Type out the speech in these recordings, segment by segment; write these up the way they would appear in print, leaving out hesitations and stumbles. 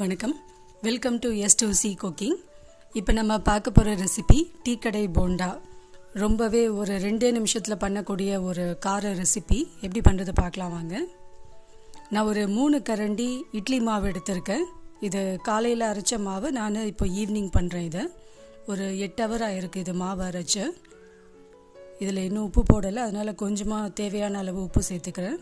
வணக்கம், welcome to S2C cooking. இப்போ நம்ம பார்க்க போகிற ரெசிபி டீக்கடை போண்டா. ரொம்பவே ஒரு 2 நிமிஷத்தில் பண்ணக்கூடிய ஒரு கார ரெசிபி. எப்படி பண்ணுறது பார்க்கலாம் வாங்க. நான் ஒரு 3 கரண்டி இட்லி மாவு எடுத்திருக்கேன். இது காலையில் அரைச்ச மாவு. நான் இப்போ ஈவினிங் பண்ணுறேன். இதை ஒரு 8 ஹவர் ஆகிருக்கு இது மாவு அரைச்ச. இதில் இன்னும் உப்பு போடலை, அதனால் கொஞ்சமாக தேவையான அளவு உப்பு சேர்த்துக்கிறேன்.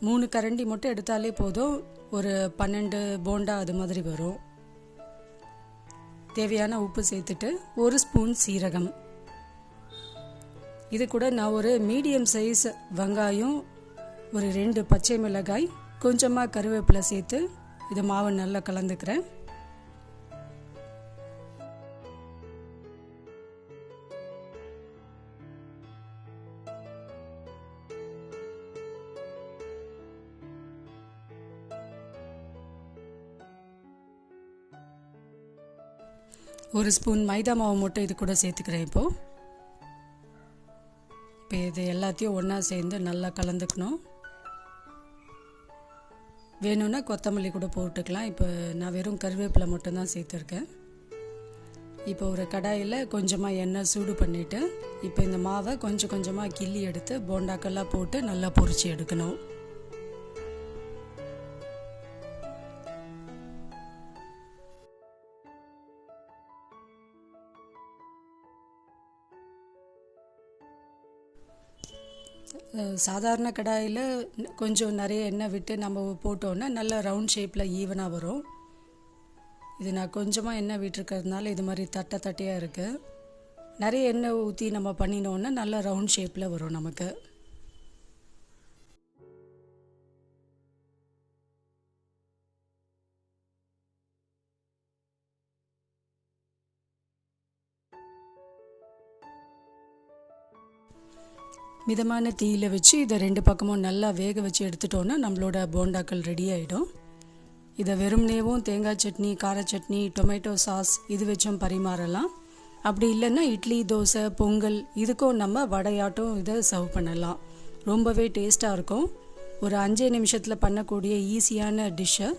3 கரண்டி மட்டும் எடுத்தாலே போதும், ஒரு 12 போண்டா அது மாதிரி வரும். தேவையான உப்பு சேர்த்துட்டு 1 ஸ்பூன் சீரகம். இது கூட நான் ஒரு மீடியம் சைஸ் வெங்காயம், ஒரு 2 பச்சை மிளகாய், கொஞ்சமாக கருவேப்பிலை சேர்த்து இது மாவை நல்லா கலந்துக்கிறேன். ஒரு ஸ்பூன் மைதா மாவு மட்டும் இது கூட சேர்த்துக்கிறேன். இப்போ இது எல்லாத்தையும் ஒன்றா சேர்ந்து நல்லா கலந்துக்கணும். வேணும்னா கொத்தமல்லி கூட போட்டுக்கலாம். இப்போ நான் வெறும் கருவேப்பிலை மட்டும்தான் சேர்த்துருக்கேன். இப்போ ஒரு கடாயில் கொஞ்சமாக எண்ணெய் சூடு பண்ணிவிட்டு இப்போ இந்த மாவை கொஞ்சம் கொஞ்சமாக கிள்ளி எடுத்து போண்டாக்கெல்லாம் போட்டு நல்லா பொரிச்சு எடுக்கணும். சாதாரண கடாயில் கொஞ்சம் நிறைய எண்ணெய் விட்டு நம்ம போட்டோன்னா நல்ல ரவுண்ட் ஷேப்பில் ஈவனாக வரும். இது நான் கொஞ்சமாக எண்ணெய் விட்டுருக்கிறதுனால இது மாதிரி தட்டையாக இருக்குது. நிறைய எண்ணெய் ஊற்றி நம்ம பண்ணினோன்னா நல்ல ரவுண்ட் ஷேப்பில் வரும் நமக்கு. மிதமான தீயில் வச்சு இதை 2 பக்கமும் நல்லா வேக வச்சு எடுத்துட்டோன்னா நம்மளோட போண்டாக்கள் ரெடி ஆகிடும். இதை வெறும்னேவும் தேங்காய் சட்னி, கார சட்னி, டொமேட்டோ சாஸ் இது வச்சும் பரிமாறலாம். அப்படி இல்லைன்னா இட்லி, தோசை, பொங்கல் இதுக்கும் நம்ம வடையாட்டம் இதை சர்வ் பண்ணலாம். ரொம்பவே டேஸ்ட்டாக இருக்கும். ஒரு 5 நிமிஷத்தில் பண்ணக்கூடிய ஈஸியான டிஷ்ஷை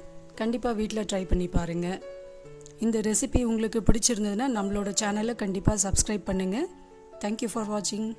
கண்டிப்பாக வீட்டில் ட்ரை பண்ணி பாருங்கள். இந்த ரெசிபி உங்களுக்கு பிடிச்சிருந்ததுன்னா நம்மளோட சேனலை கண்டிப்பாக சப்ஸ்கிரைப் பண்ணுங்கள். தேங்க்யூ ஃபார் வாட்சிங்.